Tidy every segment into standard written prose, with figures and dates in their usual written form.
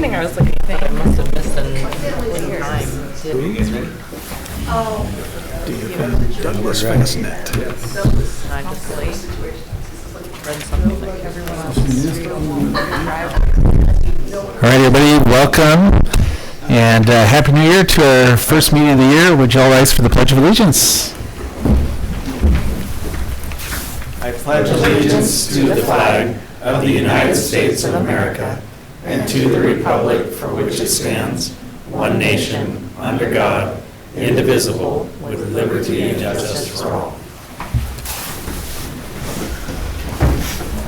morning I was looking at that. I must have missed in time. Douglas Fastnet. And I just like read something like everyone else. All right, everybody, welcome. And Happy New Year to our first meeting of the year. Would you all rise for the Pledge of Allegiance? I pledge allegiance to the flag of the United States of America and to the republic for which it stands, one nation, under God, indivisible, with liberty and justice for all.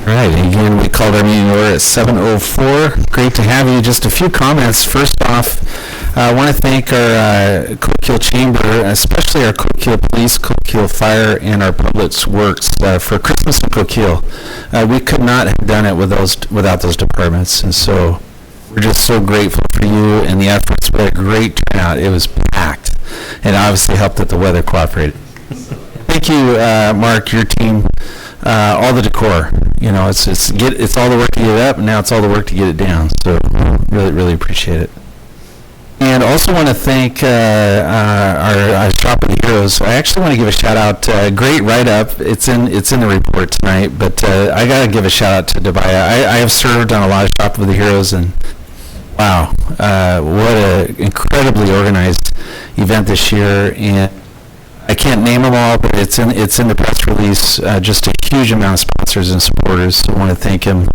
All right, again, we called our meeting order at 7:04. Great to have you. Just a few comments. First off, I want to thank our Coquille Chamber, especially our Coquille Police, Coquille Fire, and our Public Works for Christmas in Coquille. We could not have done it without those departments, and so we're just so grateful for you and the efforts. We had a great turnout. It was packed, and obviously helped that the weather cooperated. Thank you, Mark, your team, all the decor. You know, it's all the work to get it up, and now it's all the work to get it down. So really appreciate it. And also want to thank our Shop of the Heroes. I actually want to give a shout out. Great write up. It's in the report tonight. But I got to give a shout out to Dabaya. I have served on a lot of Shop of the Heroes, and wow, what an incredibly organized event this year. And I can't name them all, but it's in the press release. Just a huge amount of sponsors and supporters. So I want to thank him,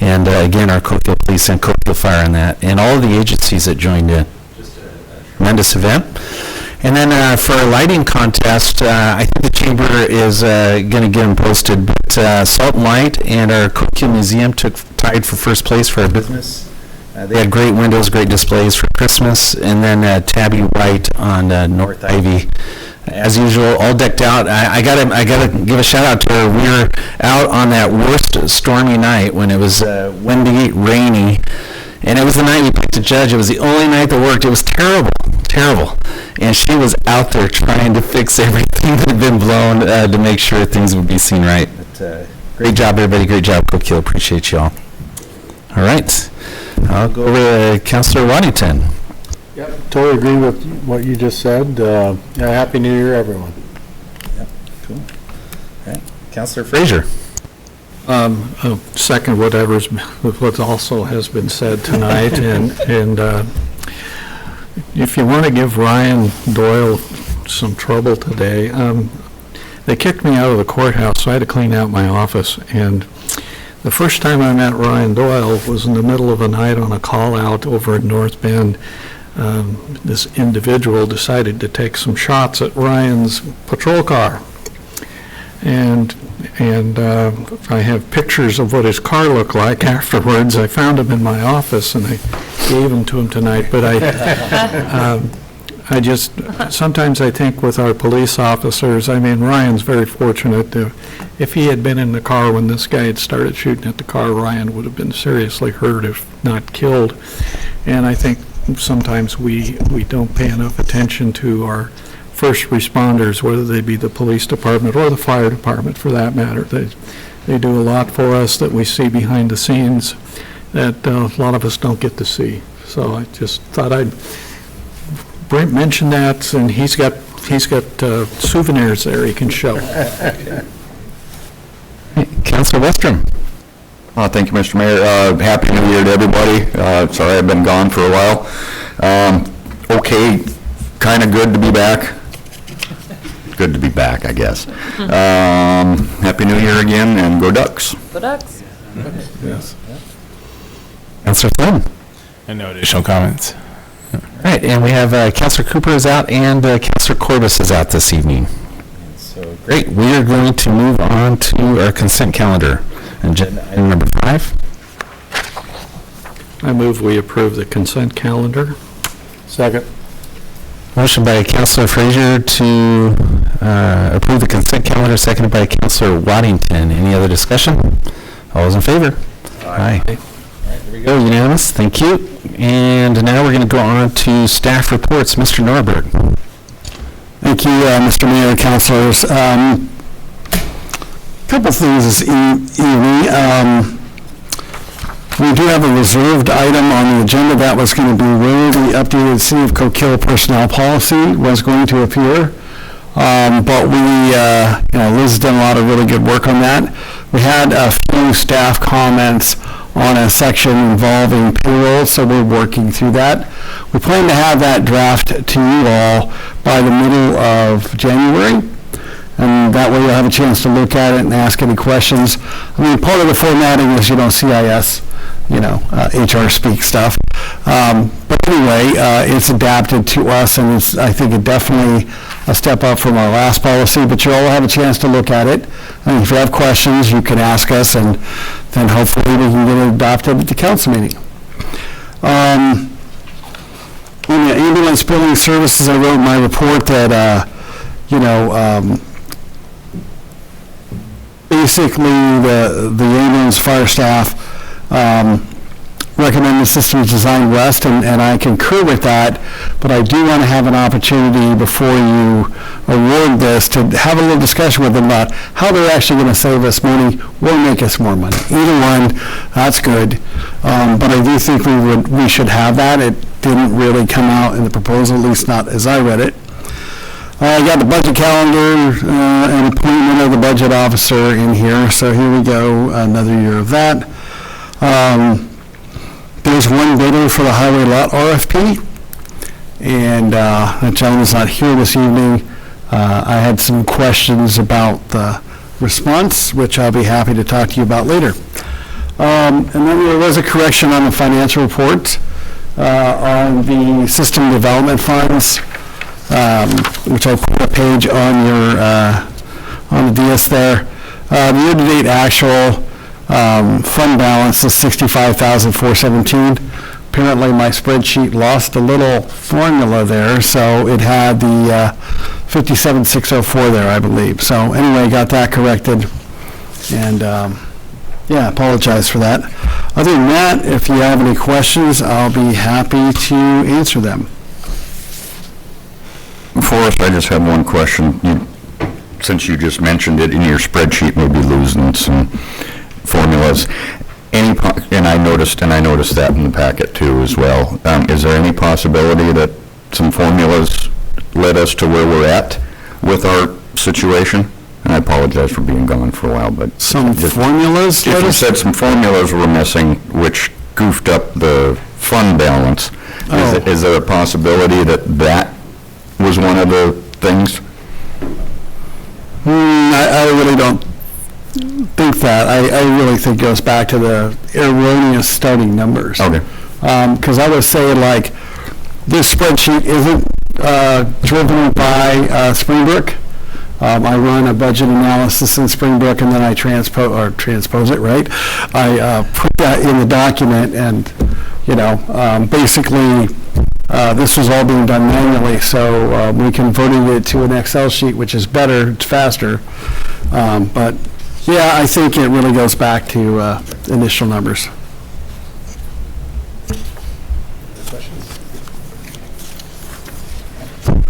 and again, our Coquille Police and Coquille Fire on that, and all of the agencies that joined in. Just a tremendous event. And then for our lighting contest, I think the chamber is going to get them posted. But Salt and Light and our Coquille Museum tied for first place for our business. They had great windows, great displays for Christmas, and then Tabby White on North Ivy. As usual, all decked out. I gotta give a shout out to her. We were out on that worst stormy night when it was windy, rainy, and it was the night we picked a judge. It was the only night that worked. It was terrible, and she was out there trying to fix everything that had been blown to make sure things would be seen right. But, great job, everybody. Great job, Coquille. Appreciate you all. All right, I'll go over to Councilor Waddington. Yep, totally agree with what you just said. Happy New Year, everyone. Yep, cool. All right, Councilor Frazier. Second what also has been said tonight, and if you want to give Ryan Doyle some trouble today, they kicked me out of the courthouse, so I had to clean out my office. And the first time I met Ryan Doyle was in the middle of a night on a call out over in North Bend. This individual decided to take some shots at Ryan's patrol car, and I have pictures of what his car looked like afterwards. I found him in my office and I gave them to him tonight. But I just sometimes I think with our police officers, I mean, Ryan's very fortunate. If he had been in the car when this guy had started shooting at the car, Ryan would have been seriously hurt, if not killed. And I think sometimes we don't pay enough attention to our first responders, whether they be the police department or the fire department for that matter. They do a lot for us that we see behind the scenes that a lot of us don't get to see. So I just thought I'd mention that, and he's got souvenirs there he can show. Councilor Westrom. Thank you, Mr. Mayor. Happy New Year to everybody. Sorry I've been gone for a while. Okay, kind of good to be back. Good to be back, I guess. Happy New Year again, and go Ducks. Go Ducks. Yes. Councilor Flynn. And no additional comments. All right, and we have Councilor Cooper is out and Councilor Corbus is out this evening. So great. We are going to move on to our consent calendar. Agenda item number 5. I move we approve the consent calendar. Second. Motion by Councilor Frazier to approve the consent calendar, seconded by Councilor Waddington. Any other discussion? All those in favor? Aye. All right, there we go. Unanimous. Thank you. And now we're going to go on to staff reports. Mr. Norberg. Thank you, Mr. Mayor and councilors. Couple things this evening. We do have a reserved item on the agenda that was going to be where the updated City of Coquille personnel policy was going to appear. But we, Liz has done a lot of really good work on that. We had a few staff comments on a section involving payroll, so we're working through that. We plan to have that draft to you all by the middle of January, and that way you'll have a chance to look at it and ask any questions. I mean, part of the formatting is, CIS, HR speak stuff. But anyway, it's adapted to us, and it's, I think, definitely a step up from our last policy, but you'll all have a chance to look at it. And if you have questions, you can ask us, and then hopefully we can get it adopted at the council meeting. In the ambulance billing services, I wrote in my report that, basically the ambulance fire staff recommend the system is designed west, and I concur with that, but I do want to have an opportunity before you award this to have a little discussion with them about how they're actually going to save us money or make us more money. Either one, that's good, but I do think we should have that. It didn't really come out in the proposal, at least not as I read it. I got the budget calendar and appointment of the budget officer in here, so here we go, another year of that. There's one bidder for the highway lot RFP, and the gentleman's not here this evening. I had some questions about the response, which I'll be happy to talk to you about later. And then there was a correction on the financial report on the system development funds, which I put a page on your on the DS there. The year-to-date actual fund balance is $65,417. Apparently my spreadsheet lost a little formula there, so it had the 57,604 there, I believe. So anyway, got that corrected, and apologize for that. Other than that, if you have any questions, I'll be happy to answer them. Forrest, I just have one question. Since you just mentioned it, in your spreadsheet, maybe losing some formulas. And I noticed that in the packet too as well. Is there any possibility that some formulas led us to where we're at with our situation? And I apologize for being gone for a while, but Some formulas? if you said some formulas were missing, which goofed up the fund balance, is there a possibility that was one of the things? I really don't think that. I really think it goes back to the erroneous starting numbers. Okay. Because I would say, like, this spreadsheet isn't driven by Springbrook. I run a budget analysis in Springbrook, and then I transpose it, right? I put that in the document, and, basically, this was all being done manually, so we converted it to an Excel sheet, which is better, it's faster. But yeah, I think it really goes back to initial numbers.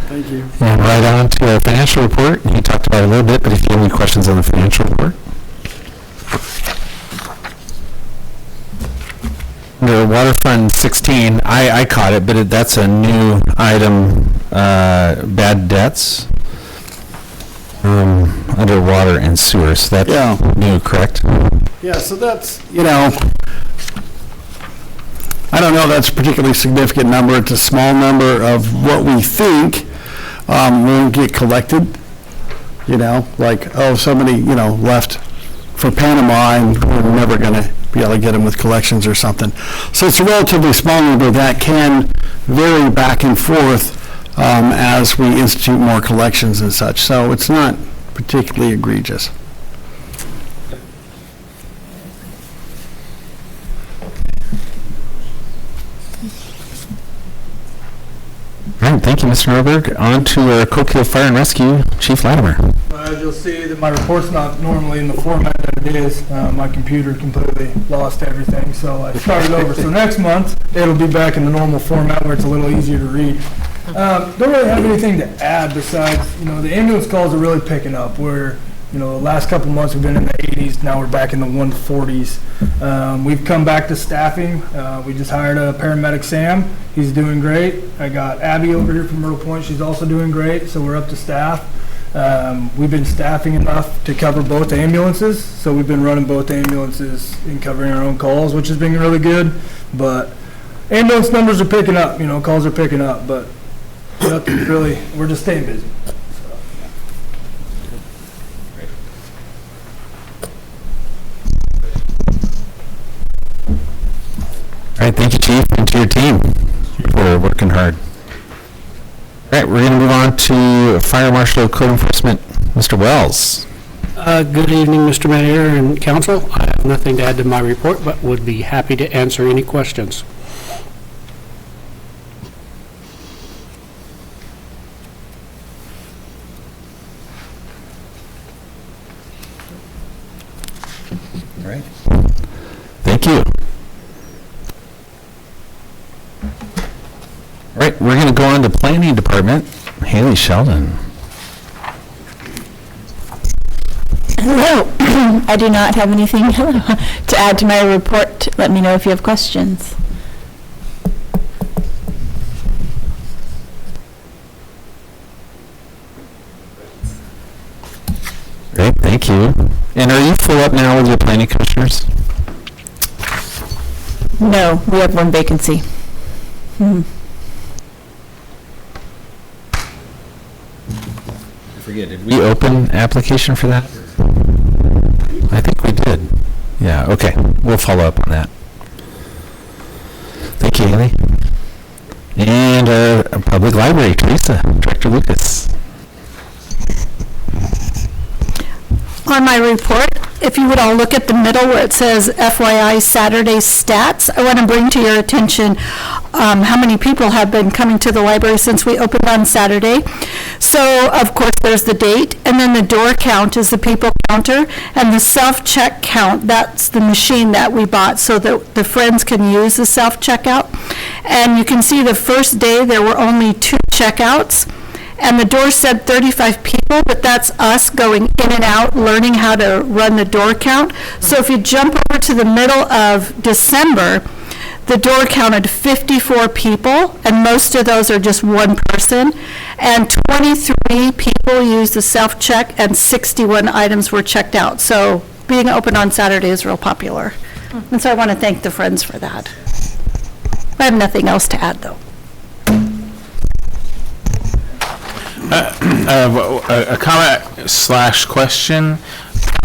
Thank you. And right on to our financial report. You talked about it a little bit, but if you have any questions on the financial report. Under Water Fund 16, I caught it, but that's a new item, bad debts, under water and sewer. So that's new, correct? Yeah, so that's, I don't know that's a particularly significant number. It's a small number of what we think won't get collected. Like, somebody, left for Panama, and we're never going to be able to get them with collections or something. So it's a relatively small number that can vary back and forth as we institute more collections and such. So it's not particularly egregious. All right, thank you, Mr. Norberg. On to our Coquille Fire and Rescue, Chief Latimer. As you'll see, that my report's not normally in the format that it is. My computer completely lost everything, so I started over. So next month, it'll be back in the normal format where it's a little easier to read. Don't really have anything to add besides, the ambulance calls are really picking up. We're The last couple months we've been in the 80s. Now we're back in the 140s. We've come back to staffing. We just hired a paramedic, Sam. He's doing great. I got Abby over here from Myrtle Point. She's also doing great. So we're up to staff. We've been staffing enough to cover both ambulances. So we've been running both ambulances and covering our own calls, which has been really good. But ambulance numbers are picking up. Calls are picking up. But nothing's really. We're just staying busy. All right, thank you, Chief, and to your team for working hard. All right, we're going to move on to Fire Marshal Code Enforcement, Mr. Wells. Good evening, Mr. Mayor and Council. I have nothing to add to my report, but would be happy to answer any questions. All right. Thank you. All right, we're going to go on to Planning Department. Haley Sheldon. Hello. I do not have anything to add to my report. Let me know if you have questions. Great, thank you. And are you full up now with your planning commissioners? No, we have one vacancy. Did we open application for that? I think we did. Yeah, okay. We'll follow up on that. Thank you, Haley. And our Public Library, Teresa, Director Lucas. On my report, if you would all look at the middle where it says FYI Saturday stats, I want to bring to your attention how many people have been coming to the library since we opened on Saturday. So, of course, there's the date, and then the door count is the people counter, and the self-check count, that's the machine that we bought so that the friends can use the self-checkout. And you can see the first day there were only 2 checkouts. And the door said 35 people, but that's us going in and out, learning how to run the door count. So if you jump over to the middle of December, the door counted 54 people, and most of those are just one person. And 23 people used the self-check, and 61 items were checked out. So being open on Saturday is real popular. And so I want to thank the friends for that. I have nothing else to add, though. A comment / question.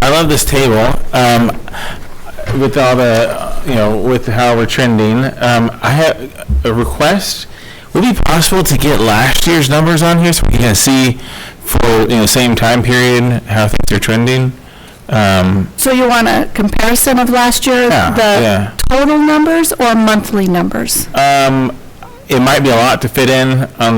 I love this table. With all the, with how we're trending. I have a request. Would it be possible to get last year's numbers on here so we can see for, same time period how things are trending? So you want a comparison of last year, total numbers or monthly numbers? It might be a lot to fit in on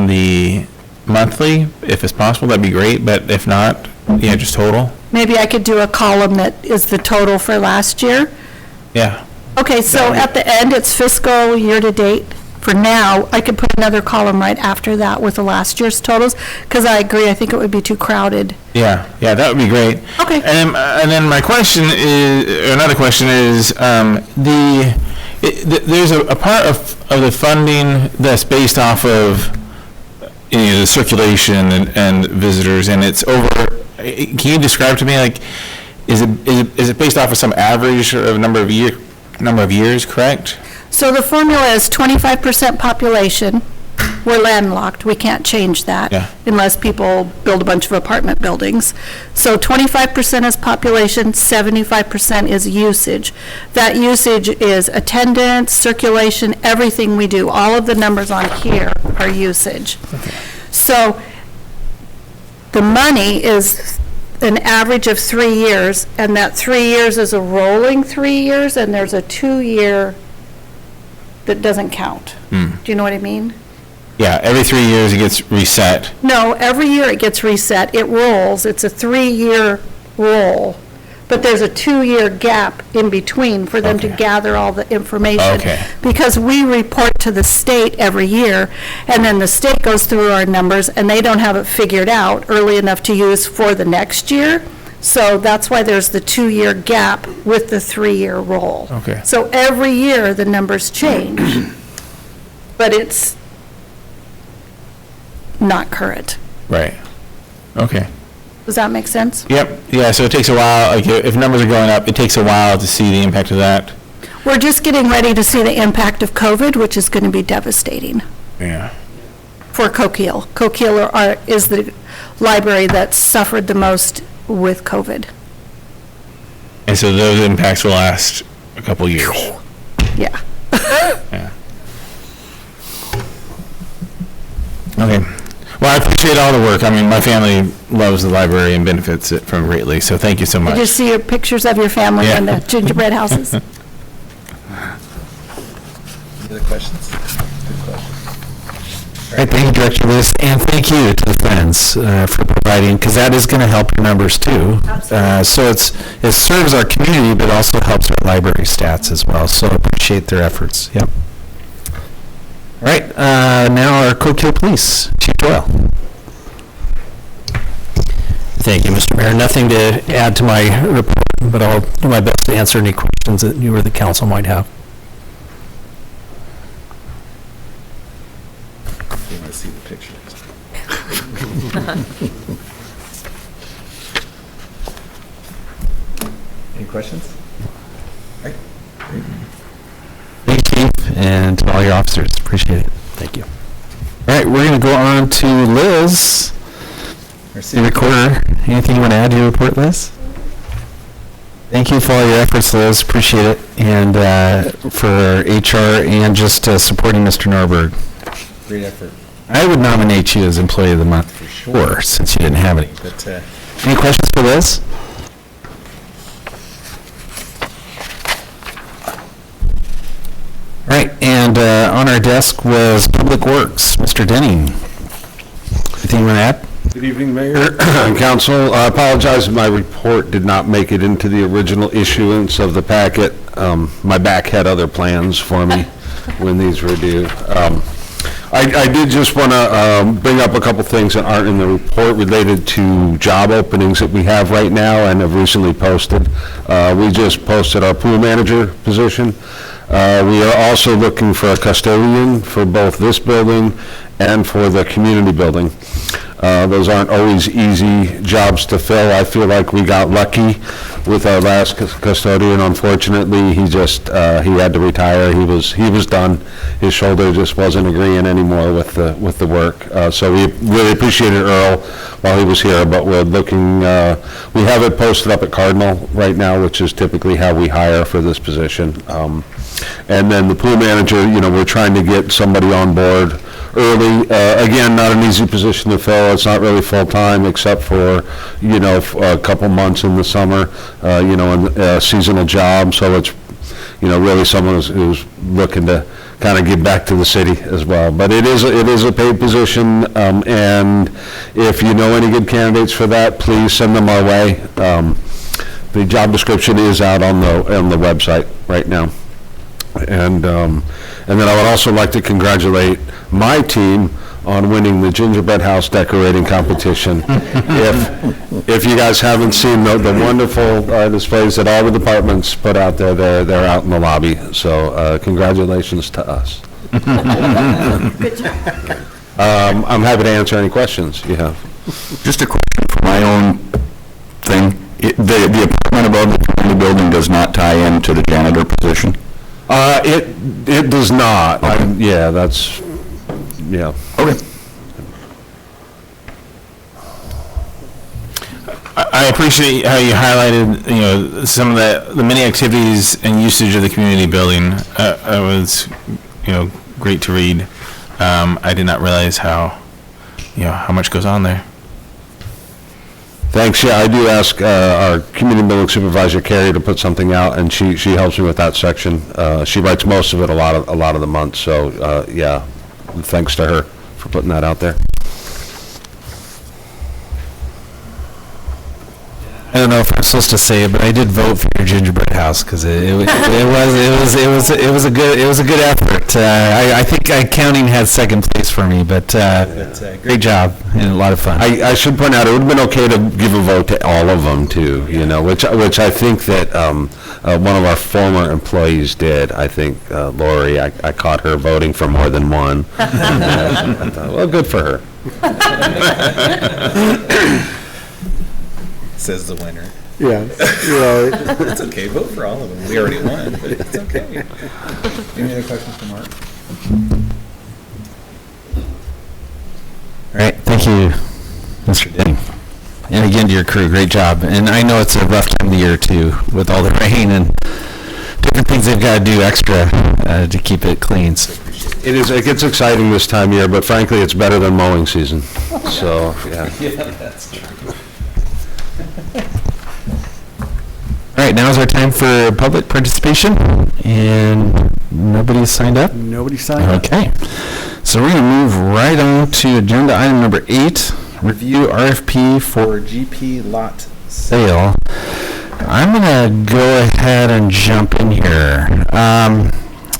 the monthly, if it's possible, that'd be great, but if not, just total. Maybe I could do a column that is the total for last year. Yeah. Okay, so at the end, it's fiscal year-to-date. For now, I could put another column right after that with the last year's totals, because I agree, I think it would be too crowded. Yeah, that would be great. Okay. And then my question is, another question is, there's a part of the funding that's based off of the circulation and visitors, and it's over. Can you describe to me, is it based off of some average of number of years, correct? So the formula is 25% population. We're landlocked. We can't change that unless people build a bunch of apartment buildings. So 25% is population, 75% is usage. That usage is attendance, circulation, everything we do. All of the numbers on here are usage. Okay. So the money is an average of 3 years, and that 3 years is a rolling 3 years, and there's a 2-year that doesn't count. Do you know what I mean? Yeah, every 3 years it gets reset. No, every year it gets reset. It rolls. It's a 3-year roll. but there's a 2-year gap in between for them to Okay. gather all the information. Okay. Because we report to the state every year, and then the state goes through our numbers, and they don't have it figured out early enough to use for the next year. So that's why there's the 2-year gap with the 3-year roll. Okay. So every year, the numbers change, but it's not current. Right. Okay. Does that make sense? Yep. Yeah, so it takes a while, like, if numbers are going up, it takes a while to see the impact of that. We're just getting ready to see the impact of COVID, which is going to be devastating Yeah. for Coquille. Coquille is the library that suffered the most with COVID. And so those impacts will last a couple years. Yeah. Yeah. Okay. Well, I appreciate all the work. I mean, my family loves the library and benefits it from greatly, so thank you so much. Did you see your pictures of your family Yeah. in the gingerbread houses? Any other questions? All right, thank you, Director Lewis, and thank you to the Friends for providing, because that is going to help your numbers too. So it serves our community, but also helps our library stats as well, so appreciate their efforts, yep. All right, now our Coquille Police, Chief Doyle. Thank you, Mr. Mayor. Nothing to add to my report, but I'll do my best to answer any questions that you or the council might have. You want to see the pictures? Any questions? All right. Great. Thank you, Chief, and to all your officers. Appreciate it. Thank you. All right, we're going to go on to Liz, our city recorder. Anything you want to add to your report, Liz? Thank you for all your efforts, Liz. Appreciate it. And for HR and just supporting Mr. Norberg. Great effort. I would nominate you as Employee of the Month for sure, since you didn't have any. But any questions for Liz? All right, and on our desk was Public Works, Mr. Denning. Anything you want to add? Good evening, Mayor and Council. I apologize if my report did not make it into the original issuance of the packet. My back had other plans for me when these were due. I did just want to bring up a couple things that aren't in the report related to job openings that we have right now and have recently posted. We just posted our pool manager position. We are also looking for a custodian for both this building and for the community building. Those aren't always easy jobs to fill. I feel like we got lucky with our last custodian. Unfortunately, he had to retire. He was done. His shoulder just wasn't agreeing anymore with the work. So we really appreciated Earl while he was here, but we're looking, we have it posted up at Cardinal right now, which is typically how we hire for this position. And then the pool manager, we're trying to get somebody on board early. Again, not an easy position to fill. It's not really full-time except for, a couple months in the summer, and a seasonal job. So it's, really someone who's looking to kind of get back to the city as well. But it is a paid position, and if you know any good candidates for that, please send them our way. The job description is out on the website right now. And then I would also like to congratulate my team on winning the gingerbread house decorating competition. If you guys haven't seen the wonderful displays that all the departments put out there, they're out in the lobby. So congratulations to us. Good job. I'm happy to answer any questions you have. Just a question for my own thing. The apartment above the community building does not tie into the janitor position? It does not. Okay. Yeah. Okay. I appreciate how you highlighted, some of the many activities and usage of the community building. It was, great to read. I did not realize how much goes on there. Thanks. Yeah, I do ask our community building supervisor, Carrie, to put something out, and she helps me with that section. She writes most of it a lot of the month. So yeah, thanks to her for putting that out there. I don't know if I'm supposed to say it, but I did vote for your gingerbread house because it was a good effort. I think accounting had second place for me, but great job and a lot of fun. I should point out, it would have been okay to give a vote to all of them too, which I think that one of our former employees did. I think Lori, I caught her voting for more than one. I thought, well, good for her. Says the winner. Yeah. It's okay, vote for all of them. We already won, but it's okay. Any other questions for Mark? All right, thank you, Mr. Denny. And again, to your crew, great job. And I know it's a rough time of the year, too, with all the rain and different things they've got to do extra to keep it clean. So It gets exciting this time of year, but frankly, it's better than mowing season. So, yeah. Yeah, that's true. All right, now is our time for public participation, and nobody's signed up? Nobody signed up. Okay, so we're going to move right on to agenda item number 8, review RFP for GP lot sale. I'm going to go ahead and jump in here. I'm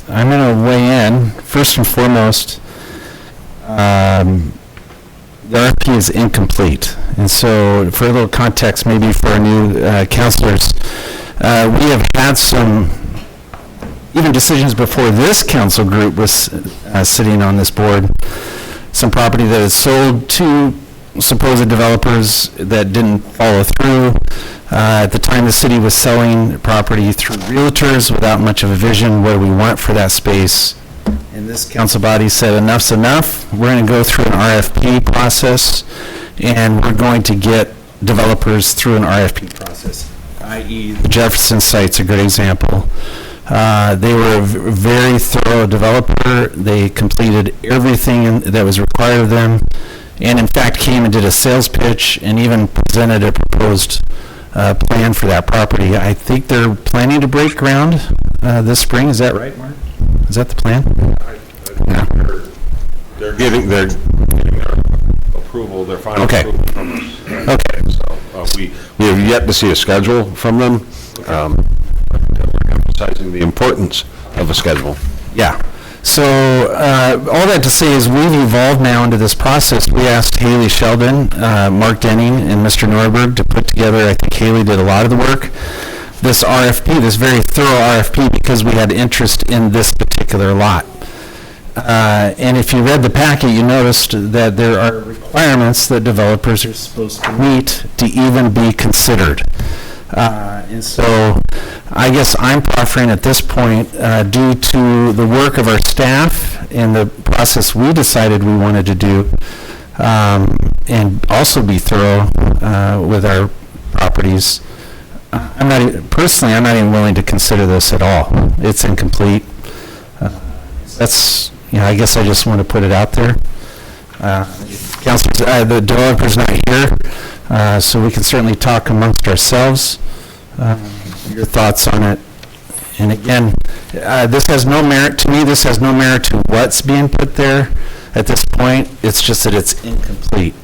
going to weigh in. First and foremost, the RFP is incomplete. And so for a little context, maybe for our new counselors, we have had some even decisions before this council group was sitting on this board, some property that is sold to supposed developers that didn't follow through. At the time, the city was selling property through realtors without much of a vision what do we want for that space. And this council body said enough's enough. We're going to go through an RFP process, and we're going to get developers through an RFP process, i.e. the Jefferson site's a good example. They were a very thorough developer. They completed everything that was required of them, and in fact came and did a sales pitch and even presented a proposed plan for that property. I think they're planning to break ground this spring. Is that right, Mark? Is that the plan? Yeah. They're getting their approval, their final approval from us. Okay. So we have yet to see a schedule from them. We're emphasizing the importance of a schedule. Yeah. So all that to say is we've evolved now into this process. We asked Haley Sheldon, Mark Denning, and Mr. Norberg to put together, I think Haley did a lot of the work, this RFP, this very thorough RFP, because we had interest in this particular lot. And if you read the packet, you noticed that there are requirements that developers are supposed to meet to even be considered. And so I guess I'm proffering at this point, due to the work of our staff and the process we decided we wanted to do, and also be thorough with our properties, I'm not even willing to consider this at all. It's incomplete. That's, I guess I just want to put it out there. Councilors, the developer's not here, so we can certainly talk amongst ourselves. Your thoughts on it. And again, this has no merit to me. This has no merit to what's being put there at this point. It's just that it's incomplete,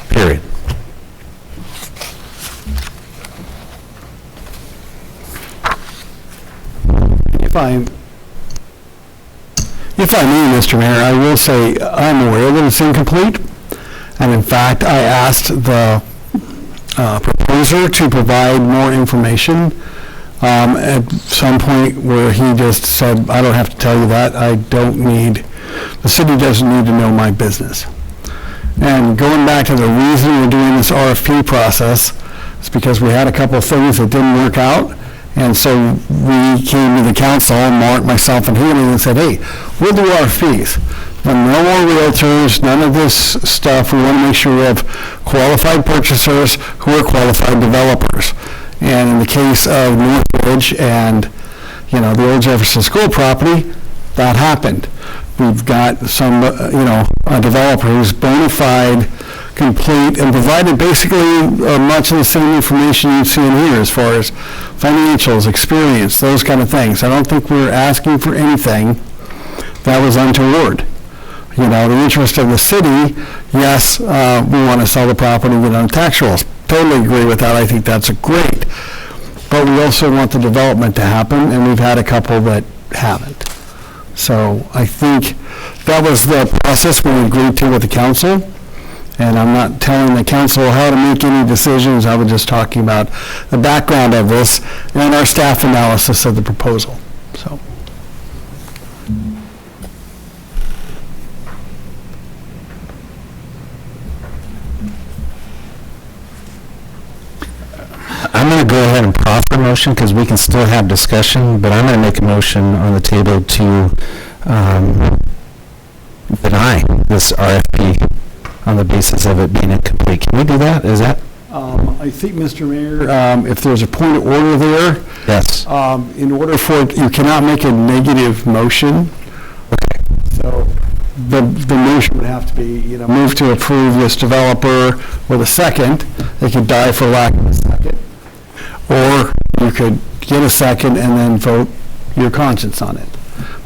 period. If I may, Mr. Mayor, I will say I'm aware that it's incomplete. And in fact, I asked the proposer to provide more information at some point where he just said, I don't have to tell you that. The city doesn't need to know my business. And going back to the reason we're doing this RFP process, it's because we had a couple of things that didn't work out. And so we came to the council, Mark, myself, and Haley, and said, hey, we'll do RFPs. But no more realtors, none of this stuff. We want to make sure we have qualified purchasers who are qualified developers. And in the case of Northridge and, the old Jefferson School property, that happened. We've got some, a developer who's bona fide, complete, and provided basically much of the same information you see in here as far as financials, experience, those kind of things. I don't think we're asking for anything that was untoward. The interest of the city, yes, we want to sell the property, get on tax totally agree with that. I think that's great. But we also want the development to happen, and we've had a couple that haven't. So I think that was the process we agreed to with the council. And I'm not telling the council how to make any decisions. I was just talking about the background of this and our staff analysis of the proposal. So. I'm going to go ahead and proffer a motion because we can still have discussion, but I'm going to make a motion on the table to deny this RFP on the basis of it being incomplete. Can we do that? Is that? I think, Mr. Mayor, if there's a point of order there. Yes. In order for, you cannot make a negative motion. Okay. So the motion would have to be, move to approve this developer with a second. They could die for lack of a second. Or you could get a second and then vote your conscience on it.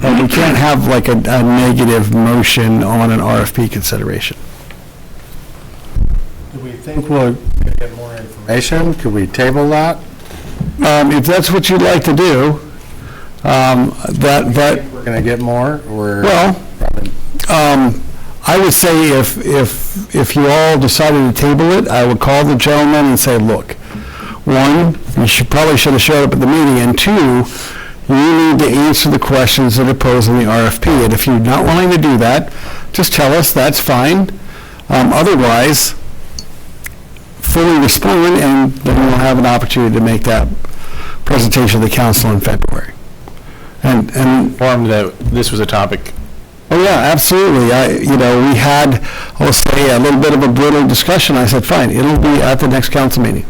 But we can't have like a negative motion on an RFP consideration. Do we think we'll get more information? Could we table that? If that's what you'd like to do, We're going to get more, or? Well, I would say if you all decided to table it, I would call the gentleman and say, look, one, you probably should have showed up at the meeting, and two, you need to answer the questions that are posed in the RFP. And if you're not willing to do that, just tell us, that's fine. Otherwise, fully respond, and then we'll have an opportunity to make that presentation to the council in February. And Informed that this was a topic. oh yeah, absolutely. We had, I'll say, a little bit of a brutal discussion. I said, fine, it'll be at the next council meeting.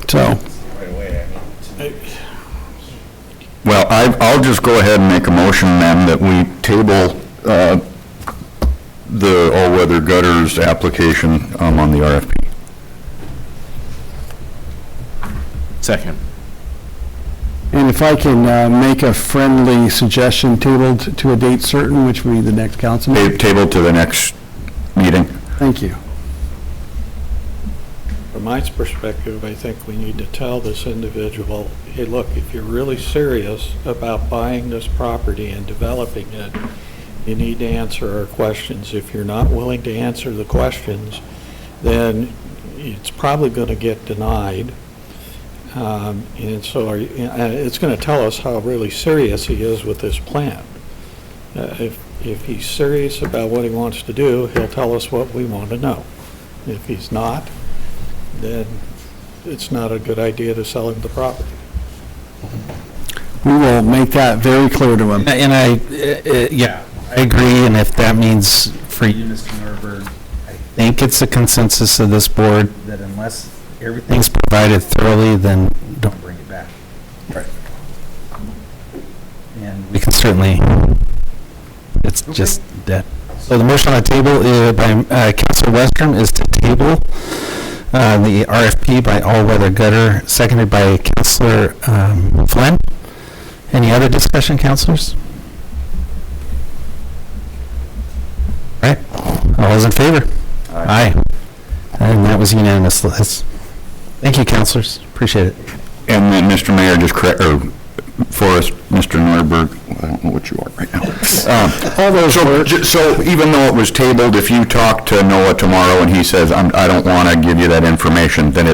So. Well, I'll just go ahead and make a motion then that we table the all-weather gutters application on the RFP. Second. And if I can make a friendly suggestion, tabled to a date certain, which would be the next council meeting. Table to the next meeting. Thank you. From my perspective, I think we need to tell this individual, hey, look, if you're really serious about buying this property and developing it, you need to answer our questions. If you're not willing to answer the questions, then it's probably going to get denied. And so it's going to tell us how really serious he is with this plan. If he's serious about what he wants to do, he'll tell us what we want to know. If he's not, then it's not a good idea to sell him the property. We will make that very clear to him. And I agree, and if that means for you, Mr. Norberg, I think it's a consensus of this board that unless everything's provided thoroughly, then don't bring it back. Right. And we can certainly, it's just that. So the motion on the table by Councilor Westrom is to table the RFP by All Weather Gutter, seconded by Councilor Flynn. Any other discussion, councilors? All right. All those in favor? Aye. And that was unanimous. Thank you, councilors. Appreciate it. And then, Mr. Mayor, just correct, or Forrest, Mr. Norberg, I don't know what you are right now. So even though it was tabled, if you talk to Noah tomorrow and he says, I don't want to give you that information, then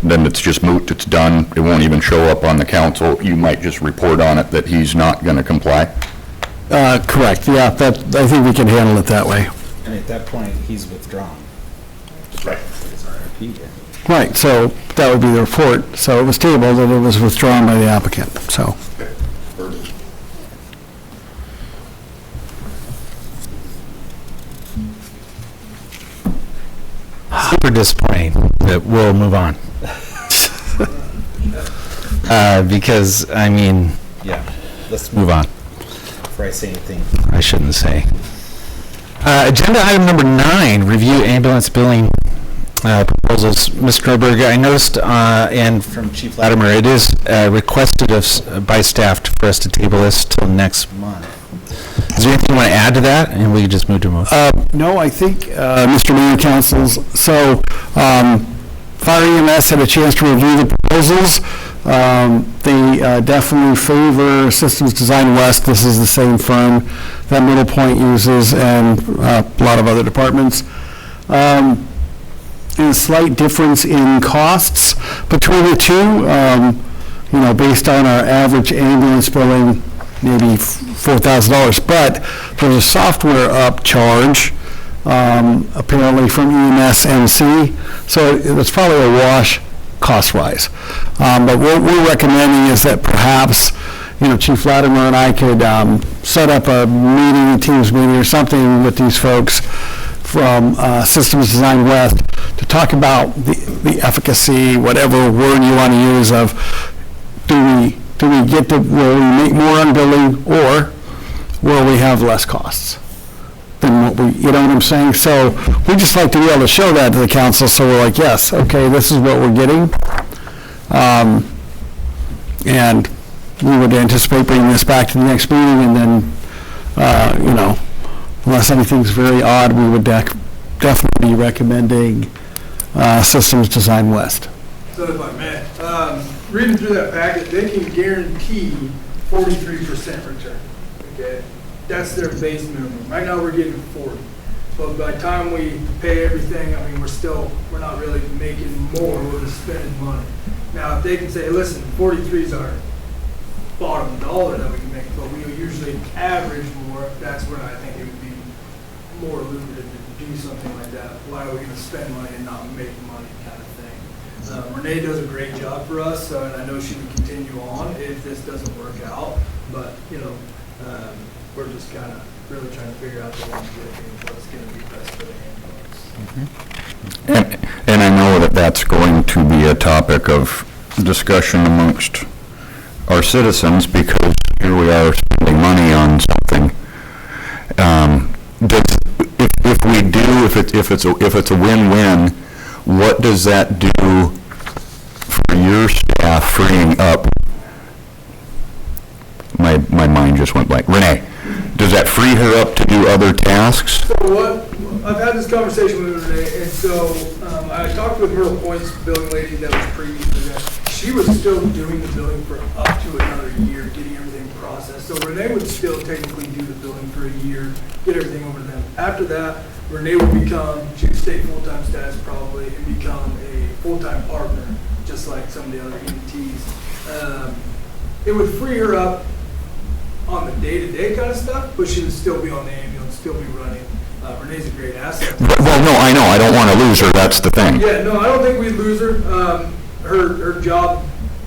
then it's just moot, it's done, it won't even show up on the council, you might just report on it that he's not going to comply? Correct, yeah, I think we can handle it that way. And at that point, he's withdrawn. Right. Right, so that would be the report. So it was tabled and it was withdrawn by the applicant, so. Super disappointing, but we'll move on. Because, I mean, yeah, let's move on. Before I say anything I shouldn't say. Agenda item number 9, review ambulance billing proposals. Mr. Norberg, I noticed, and from Chief Latimer, it is requested by staff for us to table this till next month. Is there anything you want to add to that, and we can just move to a motion? No, I think, Mr. Mayor, councils, so Fire EMS had a chance to review the proposals. They definitely favor Systems Design West. This is the same firm that Middle Point uses and a lot of other departments. And a slight difference in costs between the two, based on our average ambulance billing, maybe $4,000. But there's a software upcharge, apparently from EMS MC, so it's probably a wash cost-wise. But what we're recommending is that perhaps, Chief Latimer and I could set up a meeting, a Teams meeting or something with these folks from Systems Design West to talk about the efficacy, whatever word you want to use, of do we get to where we make more on billing, or will we have less costs than what we, you know what I'm saying? So we just like to be able to show that to the council, so we're like, yes, okay, this is what we're getting. And we would anticipate bringing this back to the next meeting, and then, unless anything's very odd, we would definitely be recommending Systems Design West. So if I may, reading through that packet, they can guarantee 43% return, okay? That's their base minimum. Right now, we're getting 40. But by the time we pay everything, we're not really making more, we're just spending money. Now, if they can say, listen, 43 is our bottom dollar that we can make, but we usually average more, that's when I think it would be more lucrative to do something like that. Why are we going to spend money and not make money, kind of thing. Renee does a great job for us, and I know she would continue on if this doesn't work out, but, we're just kind of really trying to figure out the longevity and what's going to be best for the ambulance. And I know that that's going to be a topic of discussion amongst our citizens, because here we are spending money on something. If it's a win-win, what does that do for your staff freeing up? My mind just went blank. Renee, does that free her up to do other tasks? So I've had this conversation with Renee, and so I talked with Myrtle Point's billing lady that was previously there. She was still doing the billing for up to another year, getting everything processed. So Renee would still technically do the billing for a year, get everything over to them. After that, Renee would she would stay full-time status probably, and become a full-time partner, just like some of the other EMTs. It would free her up on the day-to-day kind of stuff, but she would still be on the ambulance, still be running. Renee's a great asset. Well, no, I know. I don't want to lose her. That's the thing. Yeah, no, I don't think we'd lose her. Her job,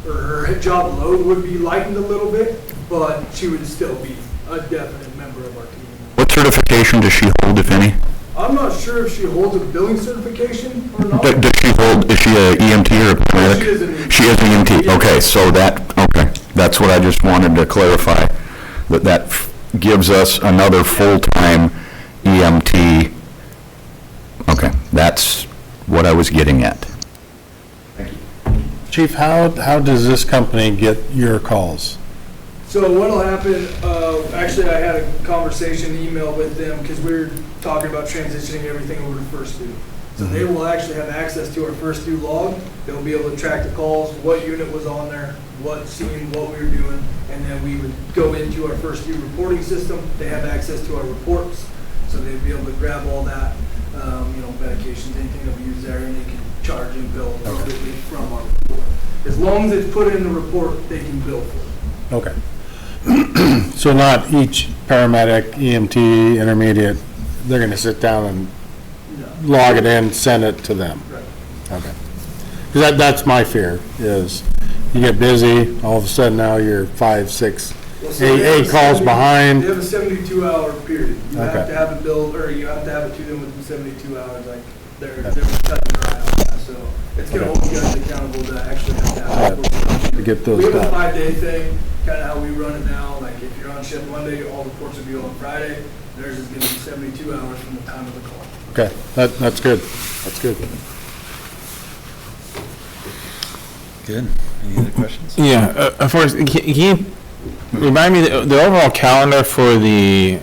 or her job load would be lightened a little bit, but she would still be a definite member of our team. What certification does she hold, if any? I'm not sure if she holds a billing certification or not. Is she a EMT or a paramedic? She is an EMT. She is an EMT. Okay, so that's what I just wanted to clarify. That gives us another full-time EMT. Okay, that's what I was getting at. Chief, how does this company get your calls? So what'll happen, actually I had a conversation, email with them, because we were talking about transitioning everything over to First Due. So they will actually have access to our First Due log. They'll be able to track the calls, what unit was on there, what scene, what we were doing, and then we would go into our First Due reporting system. They have access to our reports, so they'd be able to grab all that, medications, anything that we use there, and they can charge and bill appropriately from our report. As long as it's put in the report, they can bill for it. Okay. So not each paramedic, EMT, intermediate, they're going to sit down and log it in, send it to them? Right. Okay. Because that's my fear, is you get busy, all of a sudden now you're 5, 6, 8 calls behind. They have a 72-hour period. You Okay. have to have it billed, or you have to have it to them within 72 hours, like they're cutting their eye on that. So it's going to hold you guys accountable to actually have to have it. To get those We have a done. 5-day thing, kind of how we run it now. Like if you're on shift Monday, all reports will be on Friday. Theirs is going to be 72 hours from the time of the call. Okay, that's good. That's good. Good. Any other questions? Yeah, Forrest, can you remind me the overall calendar for the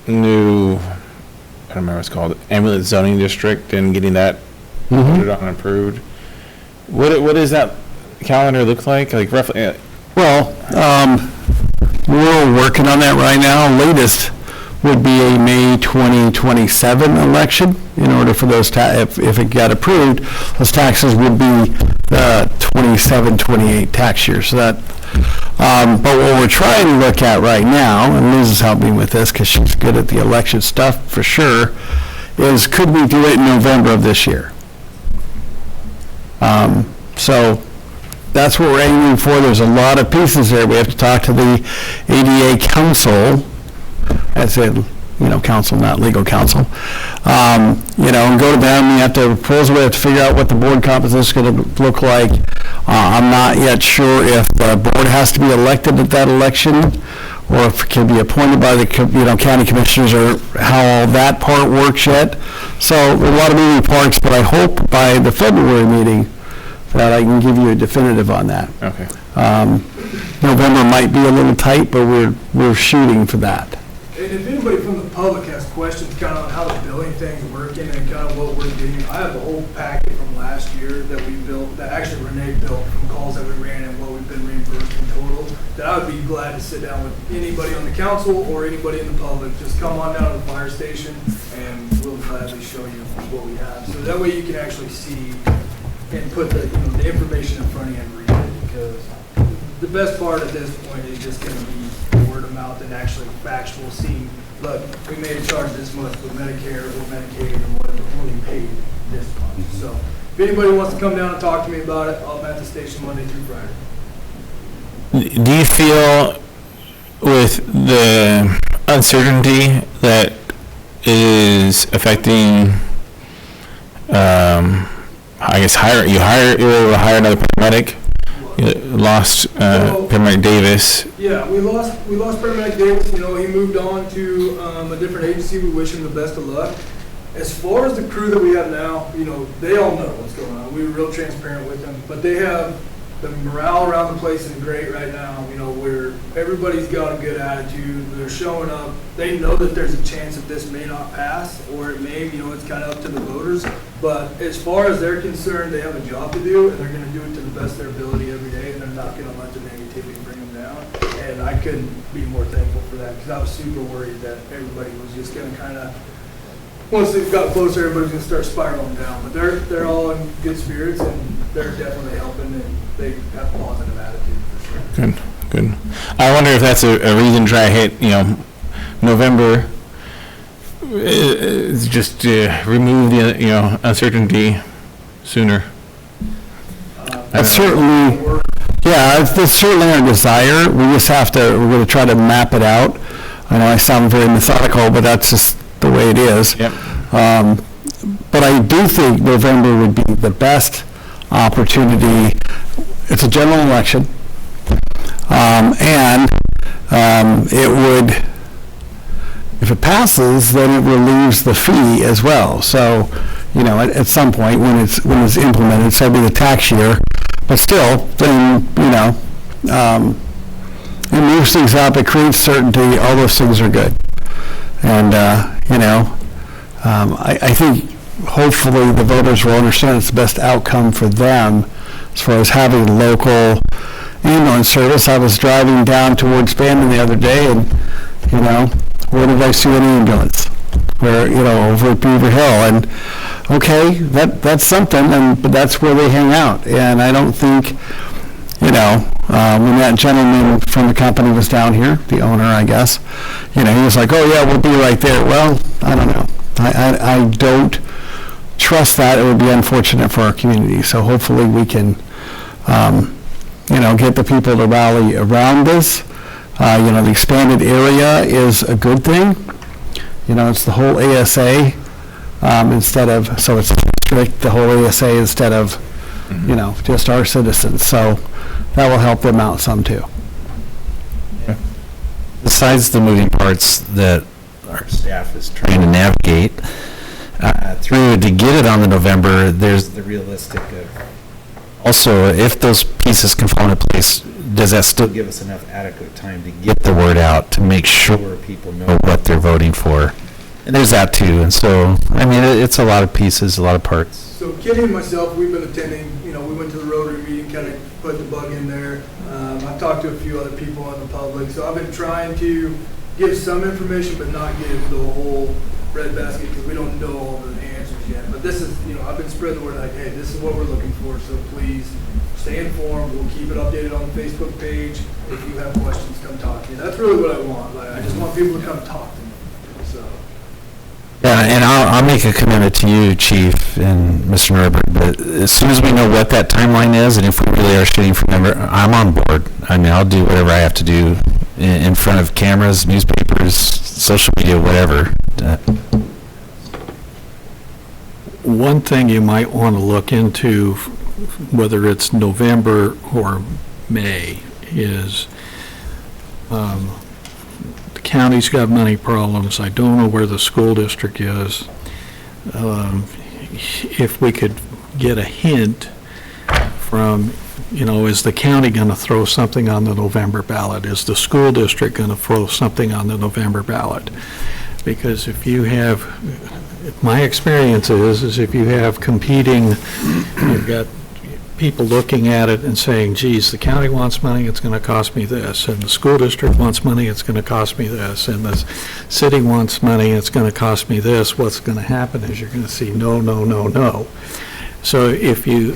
new, I don't remember what it's called, ambulance zoning district, and getting that voted on and approved? What does that calendar look like? Like roughly, Well, we're working on that right now. Latest would be a May 2027 election in order for those, if it got approved, those taxes would be the 27-28 tax year. So that, but what we're trying to look at right now, and Liz is helping with this because she's good at the election stuff for sure, is could we do it in November of this year? So that's what we're aiming for. There's a lot of pieces there. We have to talk to the ADA council, as in, council, not legal counsel, and go to them. We have to propose, we have to figure out what the board composition is going to look like. I'm not yet sure if the board has to be elected at that election, or if it can be appointed by the, county commissioners, or how all that part works yet. So a lot of moving parts, but I hope by the February meeting that I can give you a definitive on that. okay. November might be a little tight, but we're shooting for that. And if anybody from the public has questions kind of on how the billing thing's working and kind of what we're doing, I have a whole packet from last year that we built, that actually Renee built from calls that we ran and what we've been reimbursed in total, that I would be glad to sit down with anybody on the council or anybody in the public. Just come on down to the fire station and we'll gladly show you what we have. So that way you can actually see and put the, the information in front of you and read it, because the best part at this point is just going to be word of mouth and actually factual, seeing, look, we may have charged this much with Medicare or Medicaid or whatever, only paid this much. So if anybody wants to come down and talk to me about it, I'm at the station Monday through Friday. Do you feel with the uncertainty that is affecting, I guess you were able to hire another paramedic? You lost Paramedic Davis. Yeah, we lost Paramedic Davis. He moved on to a different agency. We wish him the best of luck. As far as the crew that we have now, they all know what's going on. We were real transparent with them, but they have the morale around the place is great right now. Where everybody's got a good attitude. They're showing up. They know that there's a chance that this may not pass, or it may. It's kind of up to the voters. But as far as they're concerned, they have a job to do, and they're going to do it to the best of their ability every day, and they're not going to let the negativity bring them down. And I couldn't be more thankful for that, because I was super worried that everybody was just going to kind of, once it got closer, everybody's going to start spiraling down. But they're all in good spirits, and they're definitely helping, and they have a positive attitude for sure. Good. I wonder if that's a reason to try to hit, November, just remove the, uncertainty sooner. That's certainly, that's certainly our desire. We just we're going to try to map it out. I know I sound very methodical, but that's just the way it is. Yep. But I do think November would be the best opportunity. It's a general election. And it would, if it passes, then it relieves the fee as well. So, at some point when it's implemented, so it'll be the tax year, but still, then, it moves things up, it creates certainty, all those things are good. And, I think hopefully the voters will understand it's the best outcome for them as far as having local ambulance service. I was driving down towards Bandon the other day, and, where did I see an ambulance? Where, over at Beaver Hill. And, okay, that's something, but that's where they hang out. And I don't think, when that gentleman from the company was down here, the owner, I guess, he was like, oh, yeah, we'll be right there. Well, I don't know. I don't trust that. It would be unfortunate for our community. So hopefully we can, get the people to rally around this. The expanded area is a good thing. It's the whole ASA so it's strict, the whole ASA instead of, just our citizens. So that will help them out some too. Besides the moving parts that our staff is trying to navigate through to get it on the November, there's the realistic of also, if those pieces can fall into place, does that still give us enough adequate time to get the word out to make sure people know what they're voting for? And there's that too. And so, it's a lot of pieces, a lot of parts. So Kenny and myself, we've been attending, we went to the Rotary meeting, kind of put the bug in there. I've talked to a few other people in the public, so I've been trying to give some information, but not give the whole breadbasket, because we don't know all the answers yet. But this is, I've been spreading the word like, hey, this is what we're looking for, so please stay informed. We'll keep it updated on the Facebook page. If you have questions, come talk to me. That's really what I want. Like, I just want people to come talk to me, so. Yeah, and I'll make a commitment to you, Chief and Mr. Norberg, but as soon as we know what that timeline is, and if we really are shooting for number, I'm on board. I mean, I'll do whatever I have to do in front of cameras, newspapers, social media, whatever. One thing you might want to look into, whether it's November or May, is the county's got money problems. I don't know where the school district is. If we could get a hint from, is the county going to throw something on the November ballot? Is the school district going to throw something on the November ballot? Because if you have, my experience is if you have competing, you've got people looking at it and saying, geez, the county wants money, it's going to cost me this, and the school district wants money, it's going to cost me this, and the city wants money, it's going to cost me this, what's going to happen is you're going to see no, no, no, no. So if you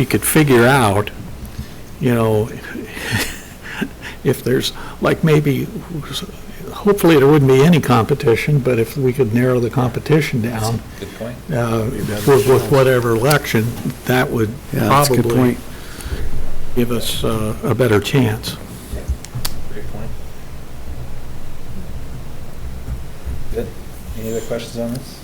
could figure out, if there's, like, maybe, hopefully there wouldn't be any competition, but if we could narrow the competition down. Good point. With whatever election, that would that's a good probably point. give us a better chance. Great point. Good. Any other questions on this?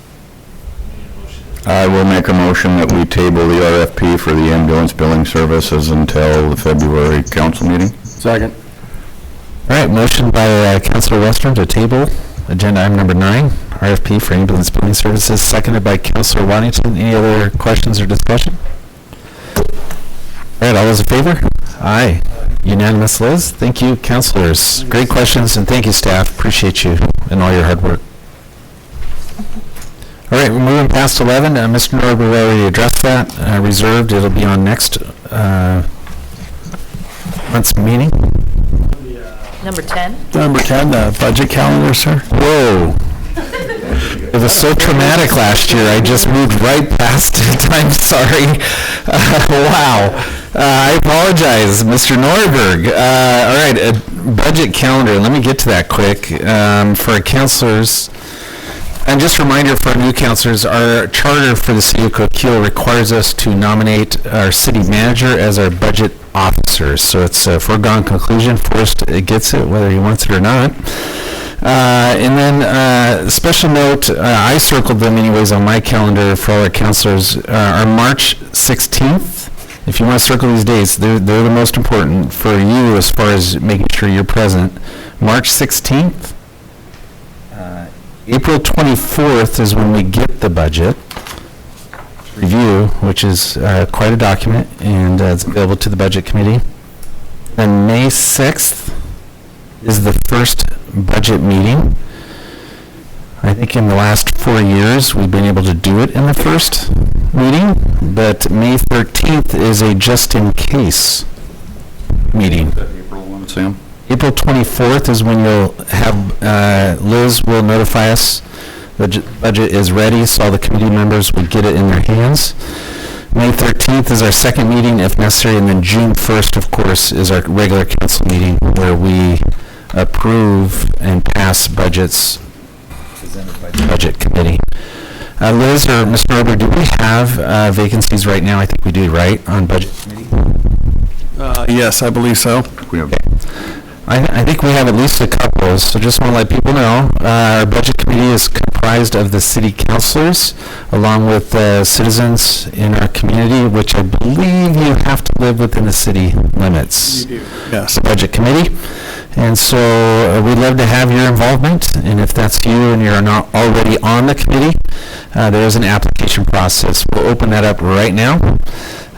I will make a motion that we table the RFP for the ambulance billing services until the February council meeting. Second. All right, motion by Councilor Western to table agenda item number 9, RFP for ambulance billing services, seconded by Councilor Waddington. Any other questions or discussion? All right, all those in favor? Aye. Unanimous, Liz. Thank you, councilors. Great questions, and thank you, staff. Appreciate you and all your hard work. All right, we're moving past 11. Mr. Norberg already addressed that. Reserved, it'll be on next month's meeting. Number 10? Number 10, the budget calendar, sir. Whoa. It was so traumatic last year, I just moved right past it. I'm sorry. Wow. I apologize, Mr. Norberg. All right, budget calendar. Let me get to that quick. For our councilors, and just a reminder for our new councilors, our charter for the city of Coquille requires us to nominate our city manager as our budget officer. So it's a foregone conclusion. Forrest gets it, whether he wants it or not. And then special note, I circled them anyways on my calendar for all our councilors, are March 16th. If you want to circle these dates, they're the most important for you as far as making sure you're present. March 16th. April 24th is when we get the budget review, which is quite a document, and it's available to the Budget Committee. Then May 6th is the first budget meeting. I think in the last 4 years, we've been able to do it in the first meeting, but May 13th is a just-in-case meeting. April one, Sam? April 24th is when you'll have, Liz will notify us the budget is ready, so all the committee members will get it in their hands. May 13th is our second meeting if necessary, and then June 1st, of course, is our regular council meeting where we approve and pass budgets presented by the Budget Committee. Liz or Mr. Norberg, do we have vacancies right now? I think we do, right, on Budget Committee? Yes, I believe so. We have I think we have at least a couple, so just want to let people know. Our Budget Committee is comprised of the city councilors, along with citizens in our community, which I believe you have to live within the city limits. You do. Yes. The Budget Committee. And so we'd love to have your involvement, and if that's you and you're not already on the committee, there is an application process. We'll open that up right now,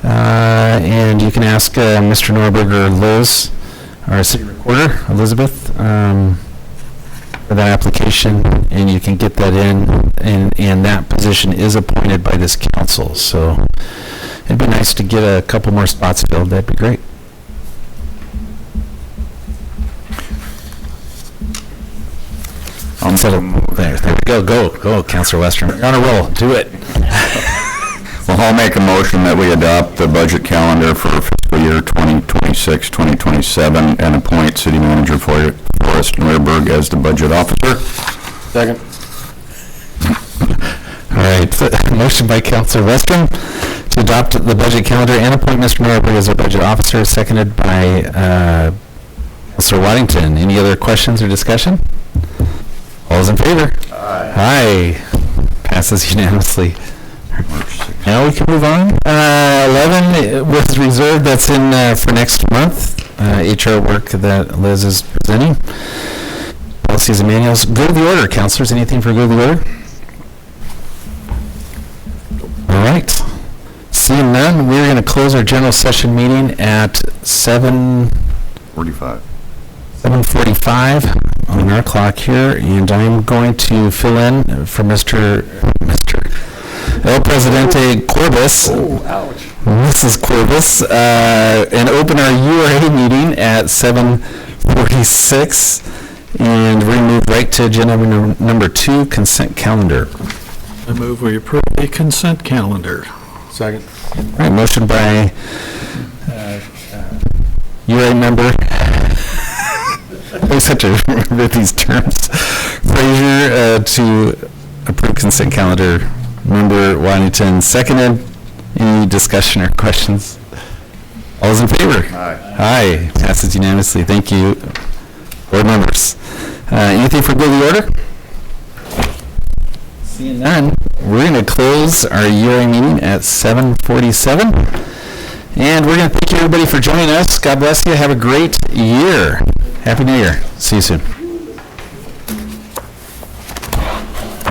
and you can ask Mr. Norberg or Liz, our city recorder, Elizabeth, for that application, and you can get that in, and that position is appointed by this council. So it'd be nice to get a couple more spots filled. That'd be great. There we go. Go, Councilor Westrom. You're on a roll. Do it. Well, I'll make a motion that we adopt the budget calendar for fiscal year 2026, 2027, and appoint City Manager Forrest Norberg as the budget officer. Second. All right. Motion by Councilor Westrom to adopt the budget calendar and appoint Mr. Norberg as our budget officer, seconded by Councilor Waddington. Any other questions or discussion? All those in favor? Aye. Passes unanimously. Now we can move on. 11 was reserved, that's in for next month. HR work that Liz is presenting. Policies and manuals. Go to the order, councilors. Anything for go to the order? All right. Seeing none, we're going to close our general session meeting at 45. 7:45 on our clock here, and I'm going to fill in for Mr. El Presidente Corbis, Mrs. Corbis, and open our URA meeting at 7:46, and we're going to move right to agenda number 2, consent calendar. I move we approve the consent calendar. Second. All right, motion by URA member. I always have to remember these terms. Frazier to approve consent calendar. Member Waddington, seconded. Any discussion or questions? All those in favor? Aye. Aye. Passes unanimously. Thank you, board members. Anything for good of the order? Seeing none, we're going to close our URA meeting at 7:47. And we're going to thank you, everybody, for joining us. God bless you. Have a great year. Happy New Year. See you soon.